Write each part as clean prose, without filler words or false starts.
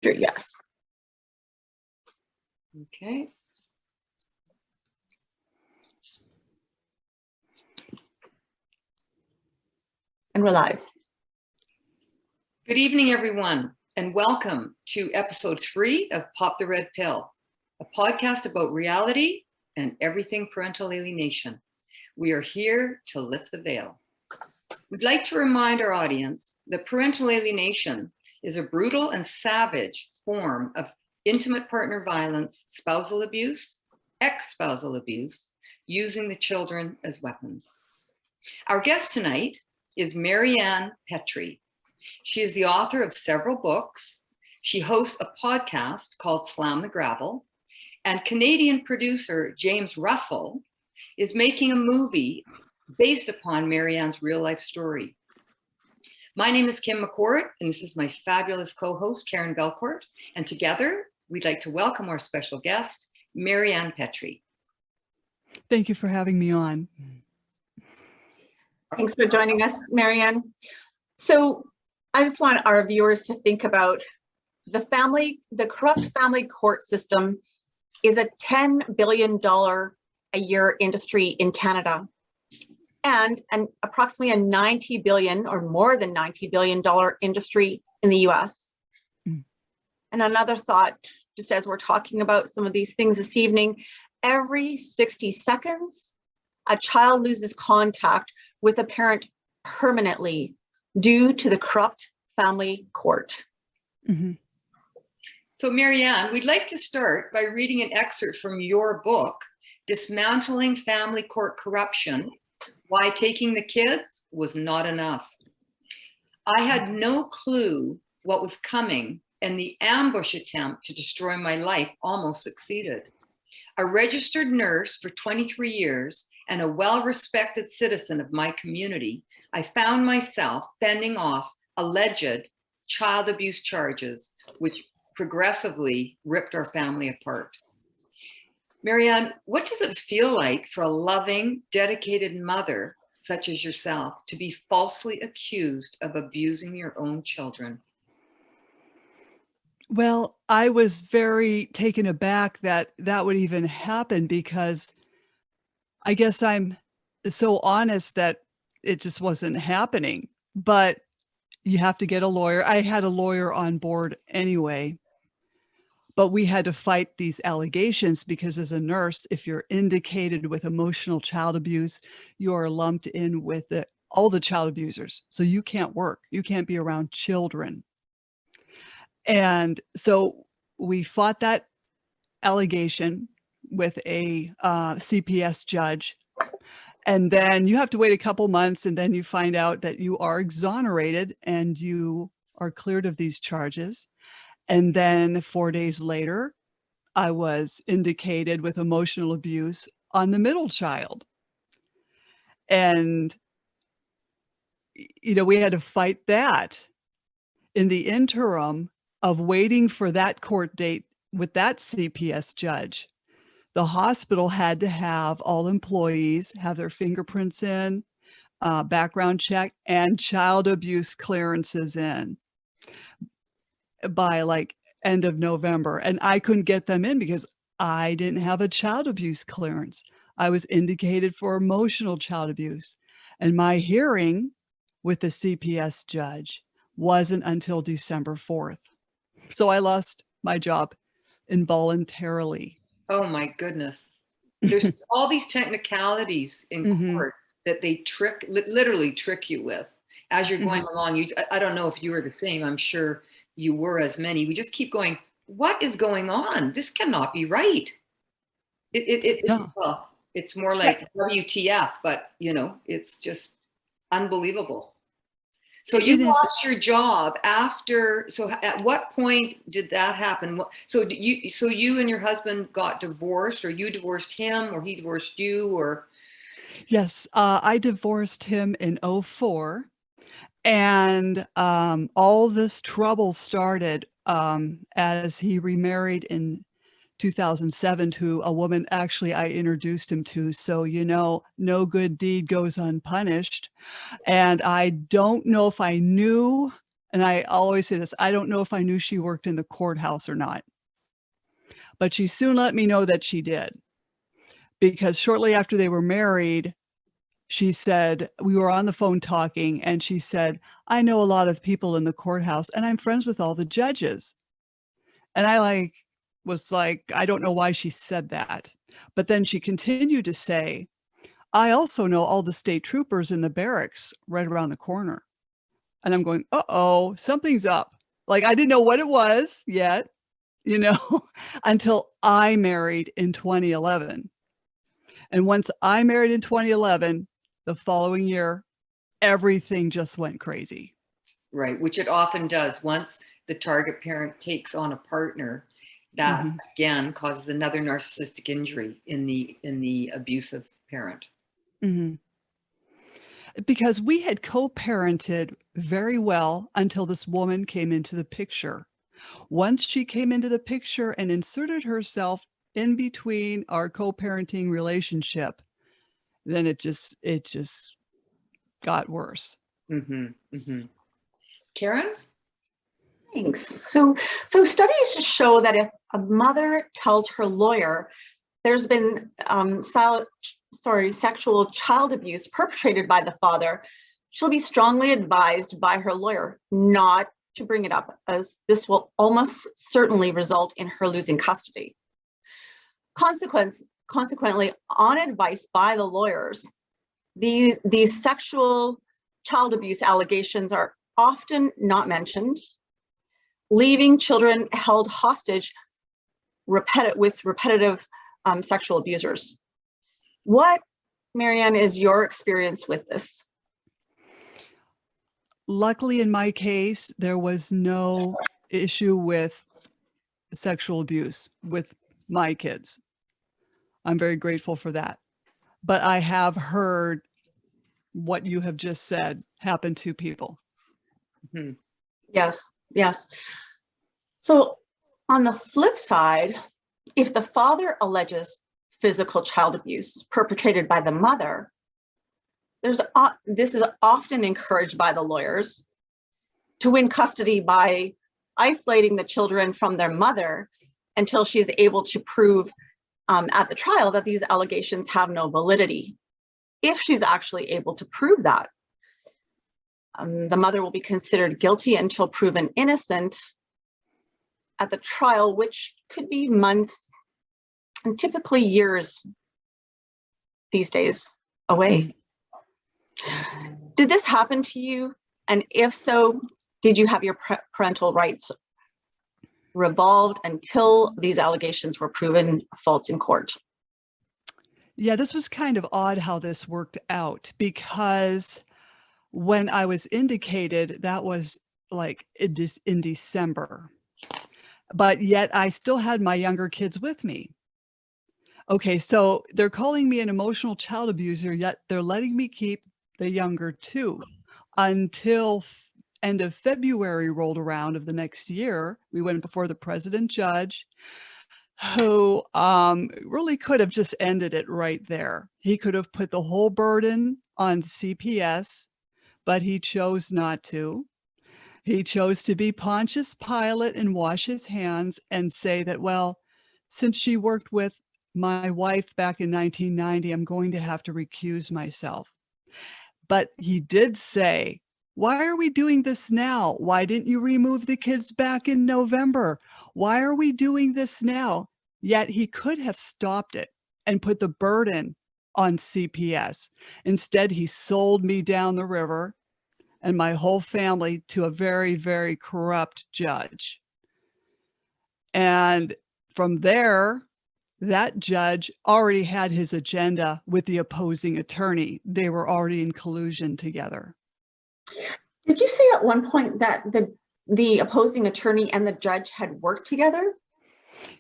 Yes. Okay. And we're live. Good evening, everyone, and welcome to episode 3 of Pop the Red Pill, a podcast about reality and everything parental alienation. We are here to lift the veil. We'd like to remind our audience that parental alienation is a brutal and savage form of intimate partner violence, spousal abuse, ex-spousal abuse, using the children as weapons. Our guest tonight is Maryann Petri. She is the author of several books. She hosts a podcast called Slam the Gravel, and Canadian producer James Russell is making a movie based upon Maryann's real life story. My name is Kim McCord, and this is my fabulous co-host, Karen Belcourt, and together we'd like to welcome our special guest, Maryann Petri. Thank you for having me on. Thanks for joining us, Maryann. So I just want our viewers to think about the corrupt family court system is a $10 billion a year industry in Canada, and approximately a $90 billion or more than $90 billion industry in the US. And another thought, just as we're talking about some of these things this evening, every 60 seconds, a child loses contact with a parent permanently due to the corrupt family court. Mm-hmm. So Maryann, we'd like to start by reading an excerpt from your book, Dismantling Family Court Corruption, Why Taking the Kids Was Not Enough. I had no clue what was coming, and the ambush attempt to destroy my life almost succeeded. A registered nurse for 23 years and a well-respected citizen of my community, I found myself fending off alleged child abuse charges, which progressively ripped our family apart. Maryann, what does it feel like for a loving, dedicated mother such as yourself to be falsely accused of abusing your own children? Well, I was very taken aback that that would even happen, because I guess I'm so honest that it just wasn't happening. But you have to get a lawyer. I had a lawyer on board anyway, but we had to fight these allegations because as a nurse, if you're indicated with emotional child abuse, you are lumped in with all the child abusers. So you can't work. You can't be around children. And so we fought that allegation with a CPS judge. And then you have to wait a couple months, and then you find out that you are exonerated and you are cleared of these charges. And then 4 days later, I was indicated with emotional abuse on the middle child. And, we had to fight that. In the interim of waiting for that court date with that CPS judge, the hospital had to have all employees have their fingerprints in, background check, and child abuse clearances in by like end of November. And I couldn't get them in because I didn't have a child abuse clearance. I was indicated for emotional child abuse. And my hearing with the CPS judge wasn't until December 4th. So I lost my job involuntarily. Oh my goodness. There's all these technicalities in court that they literally trick you with as you're going along. I don't know if you were the same. I'm sure you were as many. We just keep going, what is going on? This cannot be right. Well, it's more like WTF, but it's just unbelievable. So you lost your job after, so at what point did that happen? So you and your husband got divorced, or you divorced him, or he divorced you, or? Yes, I divorced him in 2004. And all this trouble started as he remarried in 2007 to a woman actually I introduced him to. So, no good deed goes unpunished. And I don't know if I knew And I'll always say this, I don't know if I knew she worked in the courthouse or not, but she soon let me know that she did. Because shortly after they were married, she said, we were on the phone talking, and she said, I know a lot of people in the courthouse and I'm friends with all the judges. And I was like, I don't know why she said that. But then she continued to say, I also know all the state troopers in the barracks right around the corner. And I'm going, uh-oh, something's up. Like, I didn't know what it was yet, until I married in 2011. And once I married in 2011, the following year, everything just went crazy. Right, which it often does. Once the target parent takes on a partner, that again causes another narcissistic injury in the abusive parent. Because we had co-parented very well until this woman came into the picture. Once she came into the picture and inserted herself in between our co-parenting relationship, then it just got worse. Karen? Thanks. So studies show that if a mother tells her lawyer there's been sexual child abuse perpetrated by the father, she'll be strongly advised by her lawyer not to bring it up, as this will almost certainly result in her losing custody. Consequently, on advice by the lawyers, these sexual child abuse allegations are often not mentioned, leaving children held hostage with repetitive sexual abusers. What, Maryann, is your experience with this? Luckily, in my case, there was no issue with sexual abuse with my kids. I'm very grateful for that. But I have heard what you have just said happen to people. Yes. So on the flip side, if the father alleges physical child abuse perpetrated by the mother, this is often encouraged by the lawyers to win custody by isolating the children from their mother until she is able to prove at the trial that these allegations have no validity. If she's actually able to prove that, the mother will be considered guilty until proven innocent at the trial, which could be months and typically years these days away. Did this happen to you? And if so, did you have your parental rights revoked until these allegations were proven false in court? Yeah, this was kind of odd how this worked out, because when I was indicated, that was like in December, but yet I still had my younger kids with me. Okay, so they're calling me an emotional child abuser, yet they're letting me keep the younger two until end of February rolled around of the next year. We went before the president judge, who really could have just ended it right there. He could have put the whole burden on CPS, but he chose not to. He chose to be Pontius Pilate and wash his hands and say that, well, since she worked with my wife back in 1990, I'm going to have to recuse myself. But he did say, why are we doing this now? Why didn't you remove the kids back in November? Why are we doing this now? Yet he could have stopped it and put the burden on CPS. Instead, he sold me down the river and my whole family to a very, very corrupt judge. And from there, that judge already had his agenda with the opposing attorney. They were already in collusion together. Did you say at one point that the opposing attorney and the judge had worked together?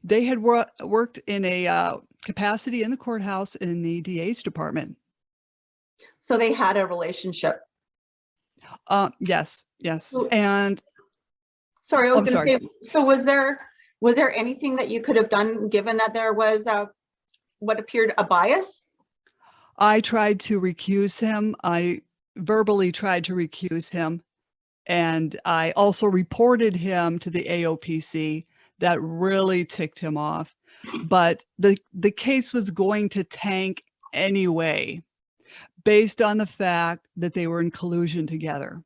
They had worked in a capacity in the courthouse in the DA's department. So they had a relationship. Yes. And sorry, I was going to say, so was there anything that you could have done given that there was what appeared a bias? I tried to recuse him. I verbally tried to recuse him, And I also reported him to the AOPC. That really ticked him off. But the case was going to tank anyway, based on the fact that they were in collusion together.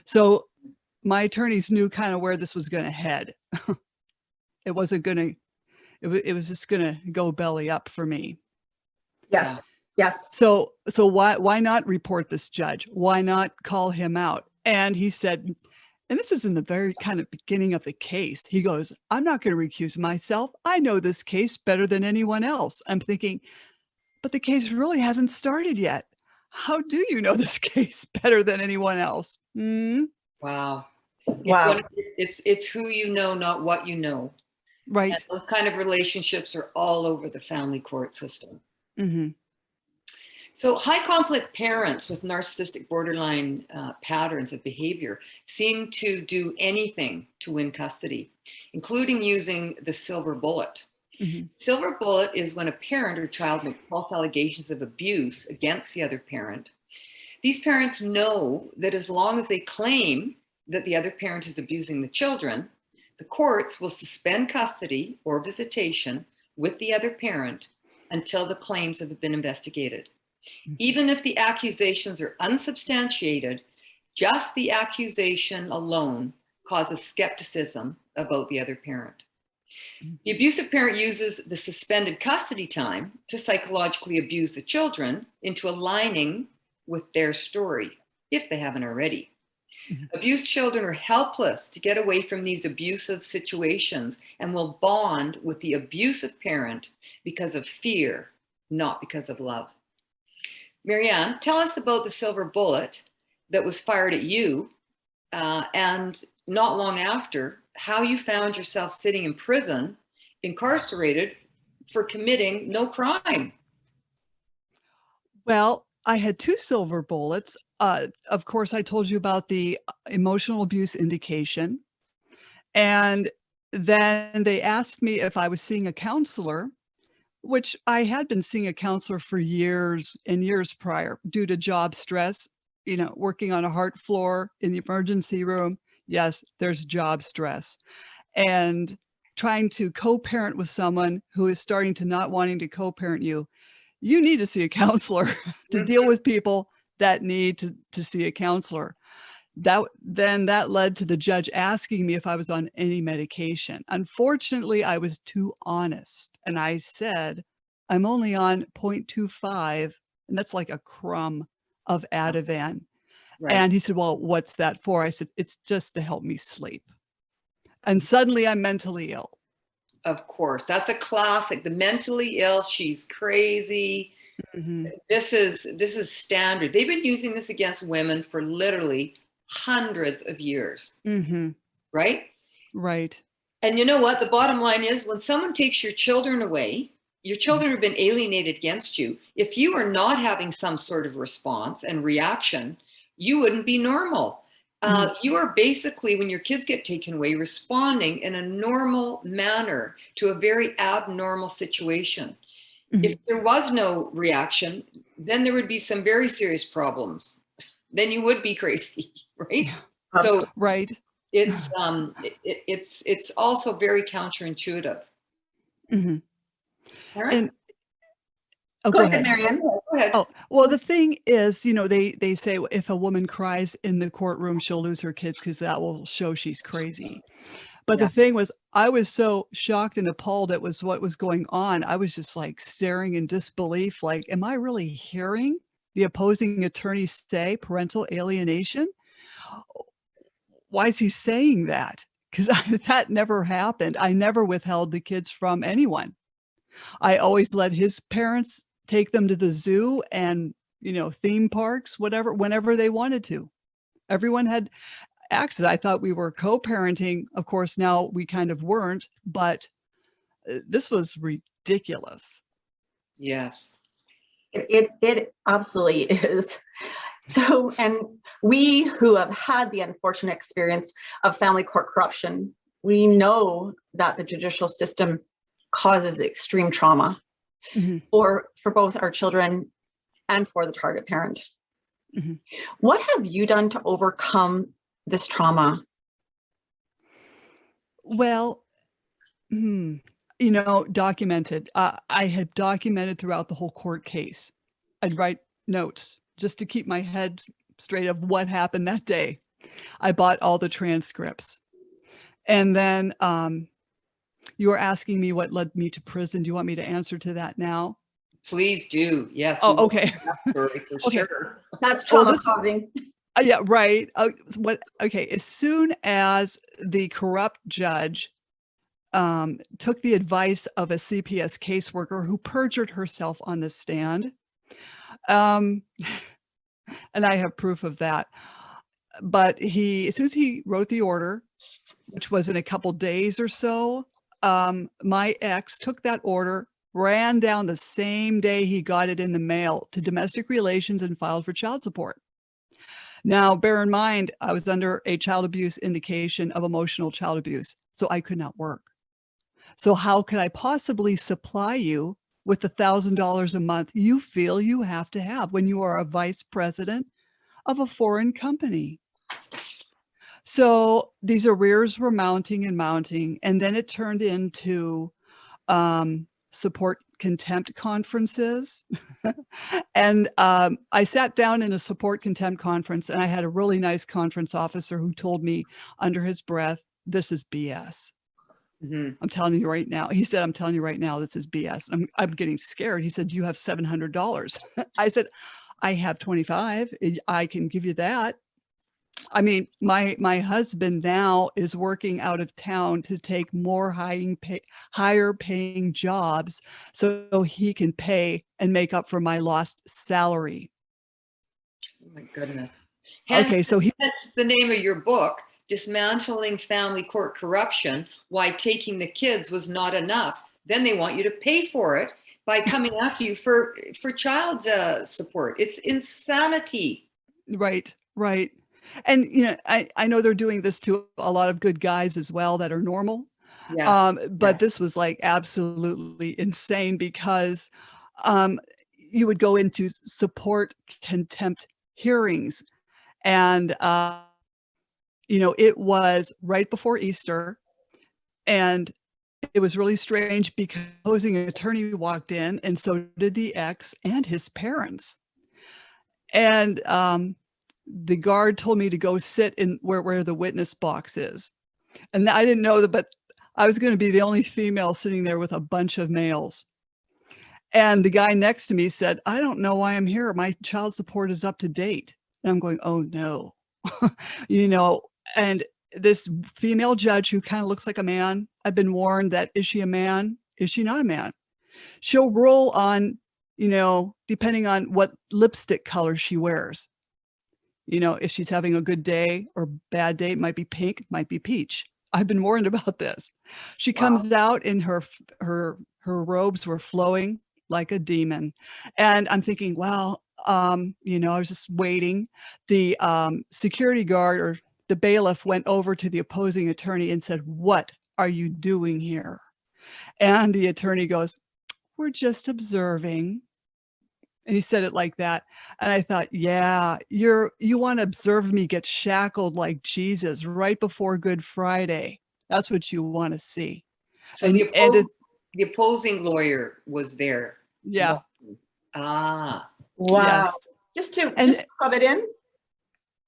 So my attorneys knew kind of where this was going to head. It wasn't going to, it was just going to go belly up for me. Yes. Yes. So why not report this judge? Why not call him out? And he said, and this is in the very kind of beginning of the case, he goes, I'm not going to recuse myself. I know this case better than anyone else. I'm thinking, but the case really hasn't started yet. How do you know this case better than anyone else? Wow. Wow. It's who you know, not what you know. Right. And those kind of relationships are all over the family court system. Mm-hmm. So high conflict parents with narcissistic borderline patterns of behavior seem to do anything to win custody, including using the silver bullet. Mm-hmm. Silver bullet is when a parent or child makes false allegations of abuse against the other parent. These parents know that as long as they claim that the other parent is abusing the children, the courts will suspend custody or visitation with the other parent until the claims have been investigated. Even if the accusations are unsubstantiated, just the accusation alone causes skepticism about the other parent. The abusive parent uses the suspended custody time to psychologically abuse the children into aligning with their story, if they haven't already. Abused children are helpless to get away from these abusive situations and will bond with the abusive parent because of fear, not because of love. Maryann, tell us about the silver bullet that was fired at you, and not long after, how you found yourself sitting in prison, incarcerated for committing no crime. Well, I had 2 silver bullets. Of course, I told you about the emotional abuse indication. And then they asked me if I was seeing a counselor, which I had been seeing a counselor for years and years prior due to job stress, working on a heart floor in the emergency room. Yes, there's job stress. And trying to co-parent with someone who is starting to not wanting to co-parent you. You need to see a counselor to deal with people that need to see a counselor. That led to the judge asking me if I was on any medication. Unfortunately, I was too honest. And I said, I'm only on 0.25, and that's like a crumb of Ativan. Right. And he said, well, what's that for? I said, it's just to help me sleep. And suddenly I'm mentally ill. Of course, that's a classic. The mentally ill, she's crazy. Mm-hmm. This is standard. They've been using this against women for literally hundreds of years. Mm-hmm. Right? Right. And you know what? The bottom line is when someone takes your children away, your children have been alienated against you. If you are not having some sort of response and reaction, you wouldn't be normal. You are basically, when your kids get taken away, responding in a normal manner to a very abnormal situation. Mm-hmm. If there was no reaction, then there would be some very serious problems. Then you would be crazy, right? So right. It's also very counterintuitive. Mm-hmm. And go ahead, Maryann. Go ahead. Oh, well, the thing is, they say if a woman cries in the courtroom, she'll lose her kids because that will show she's crazy. But the thing was, I was so shocked and appalled at what was going on. I was just like staring in disbelief, like, am I really hearing the opposing attorney say parental alienation? Why is he saying that? Because that never happened. I never withheld the kids from anyone. I always let his parents take them to the zoo and, theme parks, whatever, whenever they wanted to. Everyone had access. I thought we were co-parenting. Of course, now we kind of weren't, but this was ridiculous. Yes. It absolutely is. So, and we who have had the unfortunate experience of family court corruption, we know that the judicial system causes extreme trauma for both our children and for the target parent. What have you done to overcome this trauma? Well, documented. I had documented throughout the whole court case. I'd write notes just to keep my head straight of what happened that day. I bought all the transcripts. And then you were asking me what led me to prison. Do you want me to answer to that now? Please do. Yes. Oh, okay. Story for Okay. sure. That's trauma causing. Yeah, right. Okay. As soon as the corrupt judge took the advice of a CPS caseworker who perjured herself on the stand, and I have proof of that. But as soon as he wrote the order, which was in a couple days or so, my ex took that order, ran down the same day he got it in the mail to domestic relations and filed for child support. Now, bear in mind, I was under a child abuse indication of emotional child abuse, so I could not work. So how could I possibly supply you with the $1,000 a month you feel you have to have when you are a vice president of a foreign company? So these arrears were mounting and mounting, and then it turned into support contempt conferences. And I sat down in a support contempt conference, and I had a really nice conference officer who told me under his breath, "This is BS." I'm telling you right now. He said, "I'm telling you right now, this is BS." I'm getting scared. He said, "You have $700. I said, "I have 25. I can give you that." I mean, my husband now is working out of town to take more higher paying jobs so he can pay and make up for my lost salary. Oh my goodness. Okay, so that's the name of your book, Dismantling Family Court Corruption, Why Taking the Kids Was Not Enough. Then they want you to pay for it by coming after you for child support. It's insanity. Right. And I know they're doing this to a lot of good guys as well that are normal. Yes. But this was like absolutely insane because you would go into support contempt hearings, and it was right before Easter, and it was really strange because the opposing attorney walked in, and so did the ex and his parents. And the guard told me to go sit in where the witness box is. And I didn't know that, but I was going to be the only female sitting there with a bunch of males. And the guy next to me said, "I don't know why I'm here. My child support is up to date." And I'm going, "Oh no." And this female judge who kind of looks like a man, I've been warned that, is she a man? Is she not a man? She'll roll on, depending on what lipstick color she wears. If she's having a good day or bad day, it might be pink, might be peach. I've been warned about this. She comes out in her robes were flowing like a demon. And I'm thinking, well, I was just waiting. The security guard or the bailiff went over to the opposing attorney and said, "What are you doing here?" And the attorney goes, "We're just observing." And he said it like that. And I thought, yeah, you want to observe me get shackled like Jesus right before Good Friday. That's what you want to see. So the opposing lawyer was there. Yeah. Ah. Wow. Yes. Just to rub it in.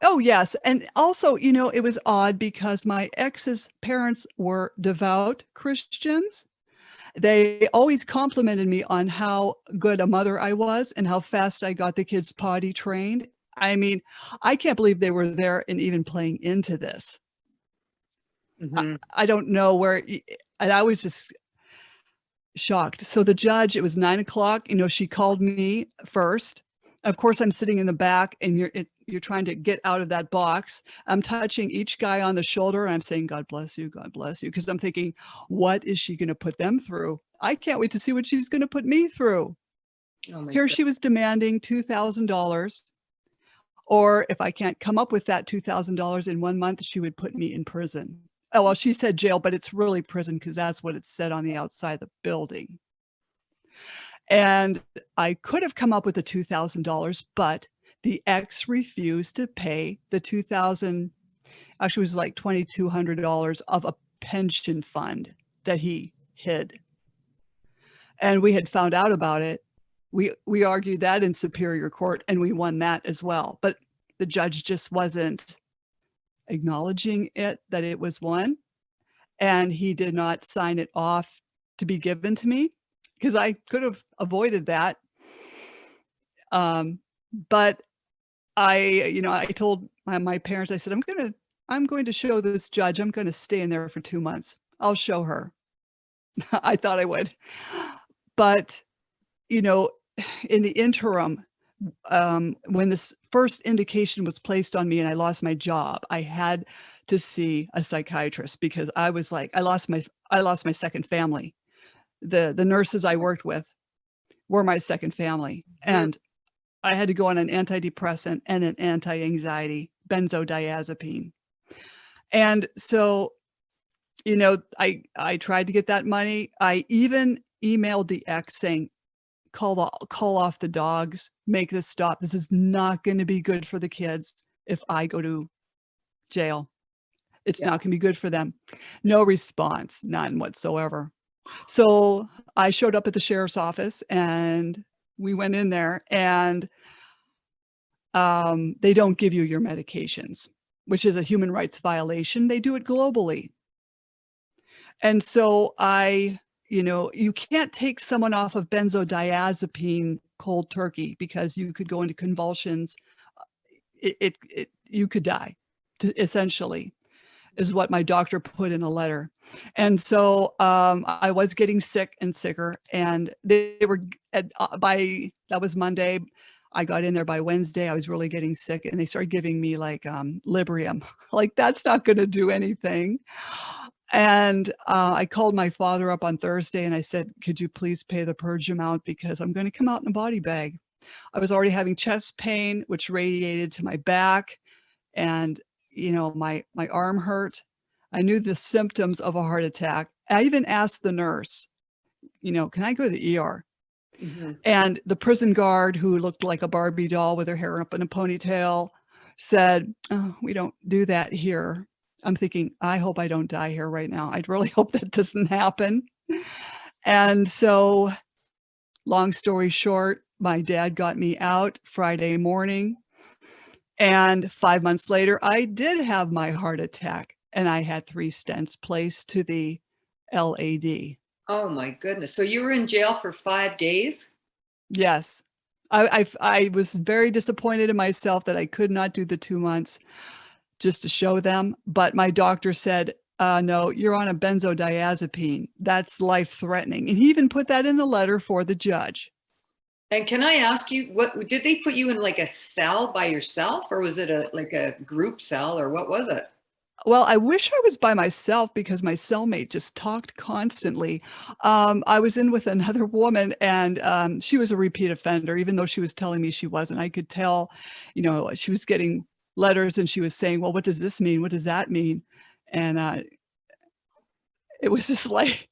Oh, yes. And also, it was odd because my ex's parents were devout Christians. They always complimented me on how good a mother I was and how fast I got the kids potty trained. I mean, I can't believe they were there and even playing into this. I don't know where, and I was just shocked. So the judge, it was 9:00, she called me first. Of course, I'm sitting in the back and you're trying to get out of that box. I'm touching each guy on the shoulder and I'm saying, "God bless you, God bless you." Because I'm thinking, what is she going to put them through? I can't wait to see what she's going to put me through. Here she was demanding $2,000. Or if I can't come up with that $2,000 in 1 month, she would put me in prison. Oh, well, she said jail, but it's really prison because that's what it said on the outside of the building. And I could have come up with the $2,000, but the ex refused to pay the $2,000 Actually, it was like $2,200 of a pension fund that he hid. And we had found out about it. We argued that in Superior Court, and we won that as well. But the judge just wasn't acknowledging it, that it was won. And he did not sign it off to be given to me, because I could have avoided that. But I told my parents, I said, I'm going to show this judge, I'm going to stay in there for 2 months. I'll show her. I thought I would. But, in the interim, when this first indication was placed on me and I lost my job, I had to see a psychiatrist, because I was like, I lost my second family. The nurses I worked with were my second family. And I had to go on an antidepressant and an anti-anxiety, benzodiazepine. And so, I tried to get that money. I even emailed the ex saying, call off the dogs, make this stop. This is not going to be good for the kids if I go to jail. It's not going to be good for them. No response, none whatsoever. So I showed up at the sheriff's office and we went in there, and they don't give you your medications, which is a human rights violation. They do it globally. And so you can't take someone off of benzodiazepine cold turkey, because you could go into convulsions. You could die, essentially, is what my doctor put in a letter. And so I was getting sick and sicker, and they were that was Monday. I got in there by Wednesday. I was really getting sick, and they started giving me like Librium. Like, that's not going to do anything. And I called my father up on Thursday and I said, could you please pay the purge amount, because I'm going to come out in a body bag. I was already having chest pain, which radiated to my back, and my arm hurt. I knew the symptoms of a heart attack. I even asked the nurse, can I go to the ER? Mm-hmm. And the prison guard, who looked like a Barbie doll with her hair up in a ponytail, said, oh, we don't do that here. I'm thinking, I hope I don't die here right now. I'd really hope that doesn't happen. And so, long story short, my dad got me out Friday morning. And 5 months later, I did have my heart attack, and I had 3 stents placed to the LAD. Oh my goodness. So you were in jail for 5 days? Yes. I was very disappointed in myself that I could not do the 2 months just to show them. But my doctor said, no, you're on a benzodiazepine. That's life-threatening. And he even put that in the letter for the judge. And can I ask you, what did they put you in, like a cell by yourself, or was it like a group cell, or what was it? Well, I wish I was by myself, because my cellmate just talked constantly. I was in with another woman, and she was a repeat offender, even though she was telling me she wasn't. I could tell, she was getting letters and she was saying, well, what does this mean? What does that mean? And it was just like,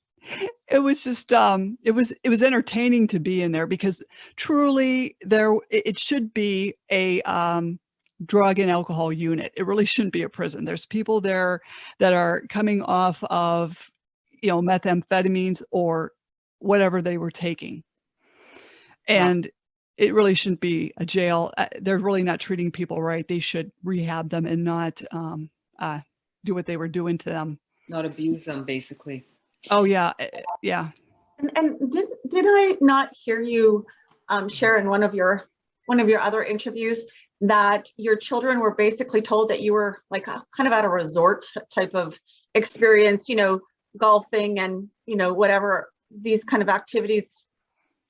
it was entertaining to be in there, because truly it should be a drug and alcohol unit. It really shouldn't be a prison. There's people there that are coming off of, methamphetamines or whatever they were taking. And it really shouldn't be a jail. They're really not treating people right. They should rehab them and not do what they were doing to them. Not abuse them, basically. Oh yeah, yeah. And did I not hear you share in one of your other interviews that your children were basically told that you were like kind of at a resort type of experience, golfing and whatever, these kind of activities,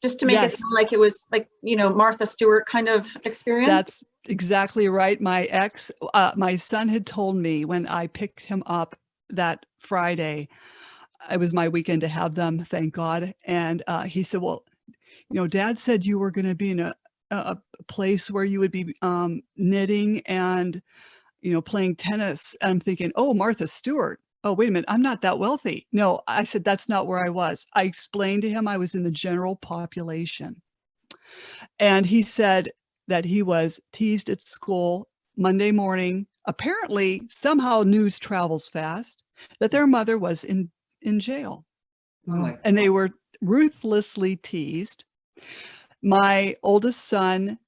just to make it sound like it was like, Martha Stewart kind of experience? That's exactly right. My son had told me when I picked him up that Friday, it was my weekend to have them, thank God. And he said, well, Dad said you were going to be in a place where you would be knitting and, playing tennis. And I'm thinking, oh, Martha Stewart. Oh, wait a minute. I'm not that wealthy. No, I said, that's not where I was. I explained to him I was in the general population. And he said that he was teased at school Monday morning apparently somehow news travels fast that their mother was in jail, Oh my and God. they were ruthlessly teased. My oldest son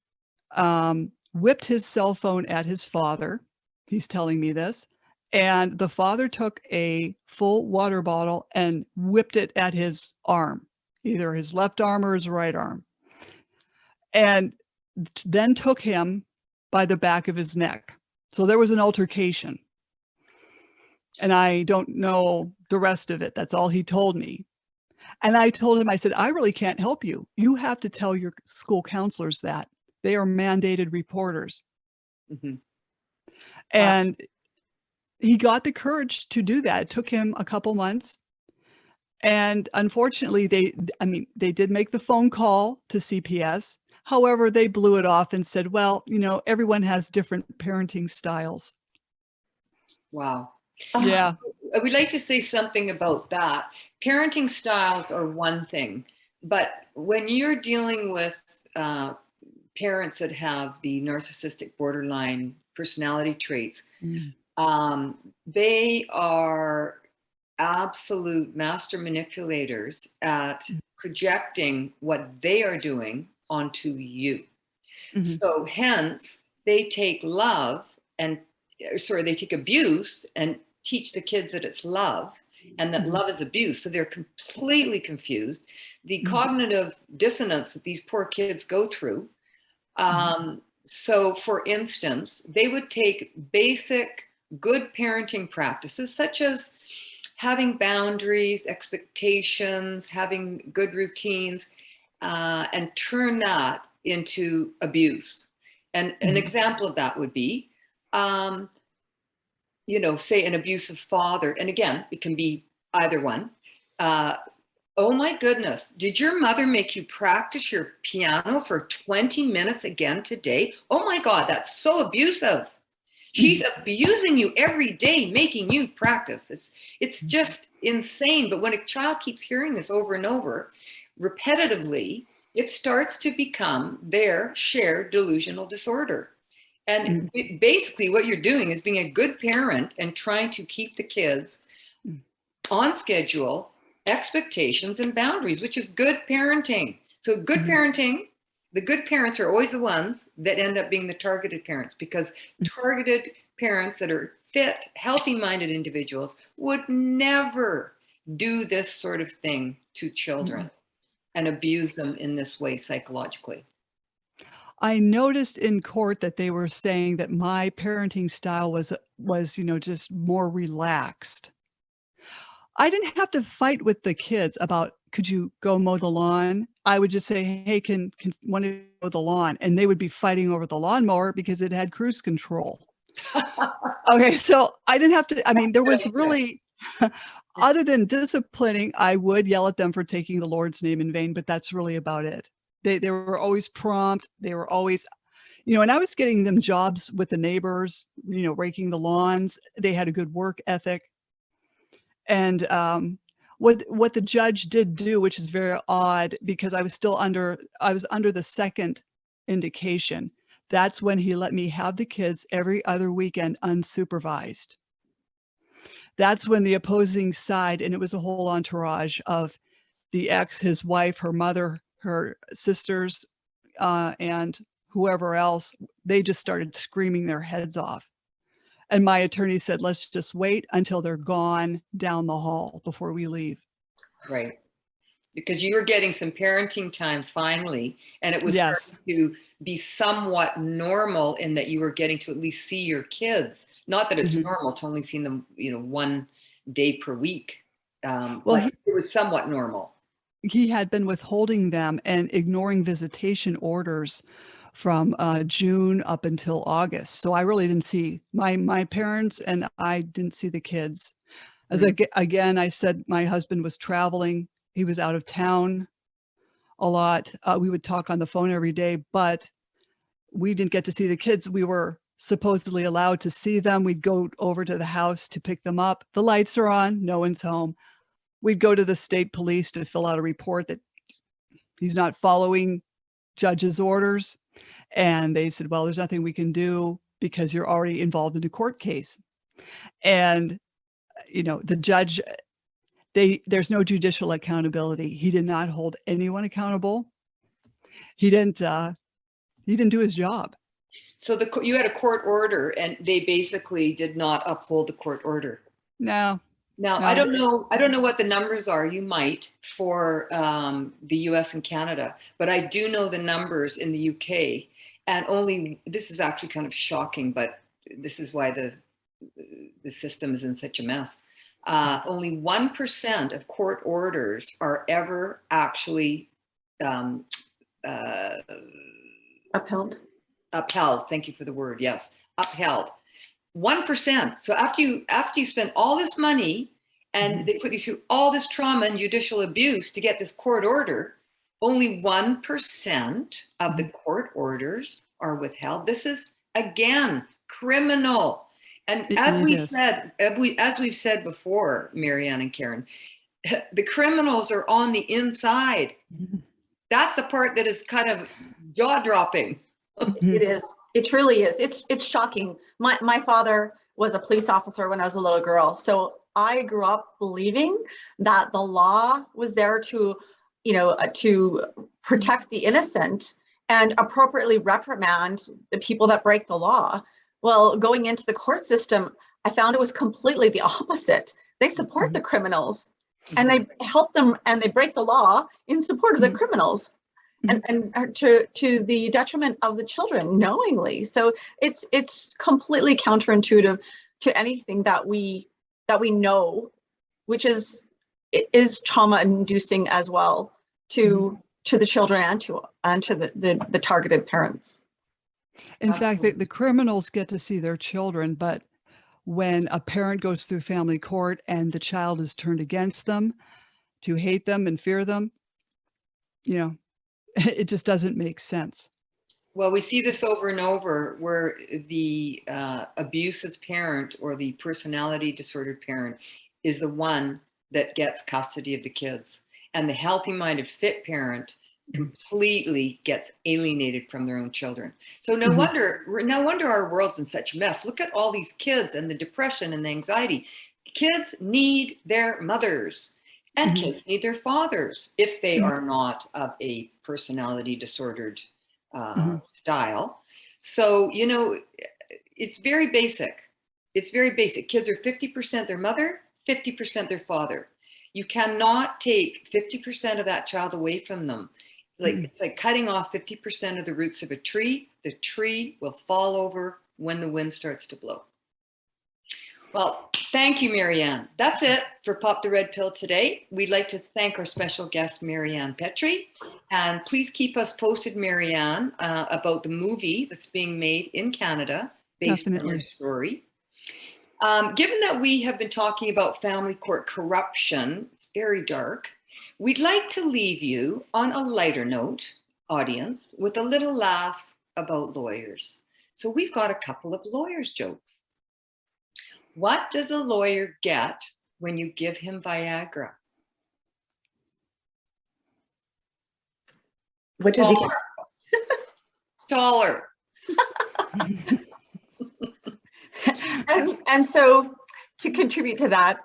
whipped his cell phone at his father. He's telling me this. And the father took a full water bottle and whipped it at his arm, either his left arm or his right arm, and then took him by the back of his neck. So there was an altercation. And I don't know the rest of it. That's all he told me. And I told him, I said, I really can't help you. You have to tell your school counselors that. They are mandated reporters. Mhm. Wow. And he got the courage to do that. It took him a couple months. And unfortunately, they did make the phone call to CPS. However, they blew it off and said, well, everyone has different parenting styles. Wow. Yeah. I would like to say something about that. Parenting styles are one thing, but when you're dealing with parents that have the narcissistic borderline personality traits, they are absolute master manipulators at projecting what they are doing onto you. So hence they take they take abuse and teach the kids that it's love and that love is abuse. So they're completely confused. The cognitive dissonance that these poor kids go through. So for instance, they would take basic good parenting practices such as having boundaries, expectations, having good routines, and turn that into abuse. And an example of that would be, say an abusive father. And again, it can be either one. Oh my goodness, did your mother make you practice your piano for 20 minutes again today? Oh my God, that's so abusive. She's abusing you every day, making you practice. It's just insane. But when a child keeps hearing this over and over, repetitively, it starts to become their shared delusional disorder. And basically what you're doing is being a good parent and trying to keep the kids on schedule, expectations and boundaries, which is good parenting. So good parenting, the good parents are always the ones that end up being the targeted parents, because targeted parents that are fit, healthy-minded individuals would never do this sort of thing to children and abuse them in this way psychologically. I noticed in court that they were saying that my parenting style was just more relaxed. I didn't have to fight with the kids about, could you go mow the lawn? I would just say, hey, can one of you mow the lawn? And they would be fighting over the lawnmower because it had cruise control. Okay, so I didn't have to, there was really, other than disciplining, I would yell at them for taking the Lord's name in vain, but that's really about it. They were always prompt. They were always, and I was getting them jobs with the neighbors, raking the lawns. They had a good work ethic. And what the judge did do, which is very odd, because I was under the second indication. That's when he let me have the kids every other weekend unsupervised. That's when the opposing side, and it was a whole entourage of the ex, his wife, her mother, her sisters, and whoever else, they just started screaming their heads off. And my attorney said, let's just wait until they're gone down the hall before we leave. Right. Because you were getting some parenting time finally, and it was starting to be somewhat normal in that you were getting to at least see your kids. Not that it's normal to only see them, 1 day per week. It was somewhat normal. He had been withholding them and ignoring visitation orders from June up until August. So I really didn't see my parents, and I didn't see the kids. Again, I said my husband was traveling. He was out of town a lot. We would talk on the phone every day, but we didn't get to see the kids. We were supposedly allowed to see them. We'd go over to the house to pick them up. The lights are on. No one's home. We'd go to the state police to fill out a report that he's not following judge's orders. And they said, well, there's nothing we can do. because you're already involved in a court case. And, the judge, there's no judicial accountability. He did not hold anyone accountable. He didn't do his job. So you had a court order and they basically did not uphold the court order. No. Now, No. I don't know what the numbers are. You might for the US and Canada, but I do know the numbers in the UK. And this is actually kind of shocking, but this is why the system is in such a mess. Only 1% of court orders are ever actually Upheld. Upheld. Thank you for the word. Yes, upheld. 1%. So after you spend all this money and they put you through all this trauma and judicial abuse to get this court order, only 1% of the court orders are withheld. This is again criminal. And as we've said before, Maryann and Karen, the criminals are on the inside. That's the part that is kind of jaw-dropping. It is. It truly is. It's shocking. My father was a police officer when I was a little girl, so I grew up believing that the law was there to, to protect the innocent and appropriately reprimand the people that break the law. Well, going into the court system, I found it was completely the opposite. They support the criminals and they help them and they break the law in support of the criminals and to the detriment of the children knowingly. So it's completely counterintuitive to anything that we know, which is trauma inducing as well to the children and to the targeted parents. In fact, the criminals get to see their children, but when a parent goes through family court and the child is turned against them, to hate them and fear them, it just doesn't make sense. Well, we see this over and over where the abusive parent or the personality disordered parent is the one that gets custody of the kids. And the healthy-minded, fit parent completely gets alienated from their own children. So no wonder our world's in such a mess. Look at all these kids and the depression and the anxiety. Kids need their mothers and kids need their fathers if they are not of a personality disordered style. So, it's very basic. It's very basic. Kids are 50% their mother, 50% their father. You cannot take 50% of that child away from them. It's like cutting off 50% of the roots of a tree. The tree will fall over when the wind starts to blow. Well, thank you, Maryann. That's it for Pop the Red Pill today. We'd like to thank our special guest, Maryann Petri. And please keep us posted, Maryann, about the movie that's being made in Canada based on your story. Given that we have been talking about family court corruption, it's very dark, we'd like to leave you on a lighter note, audience, with a little laugh about lawyers. So we've got a couple of lawyers' jokes. What does a lawyer get when you give him Viagra? What does he get? Taller. And so to contribute to that,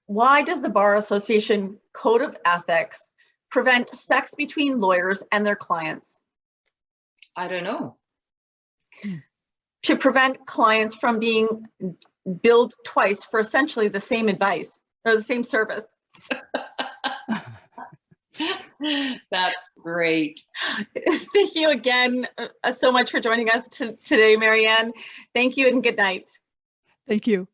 why does the Bar Association Code of Ethics prevent sex between lawyers and their clients? I don't know. To prevent clients from being billed twice for essentially the same advice or the same service. That's great. Thank you again so much for joining us today, Maryann. Thank you and good night. Thank you.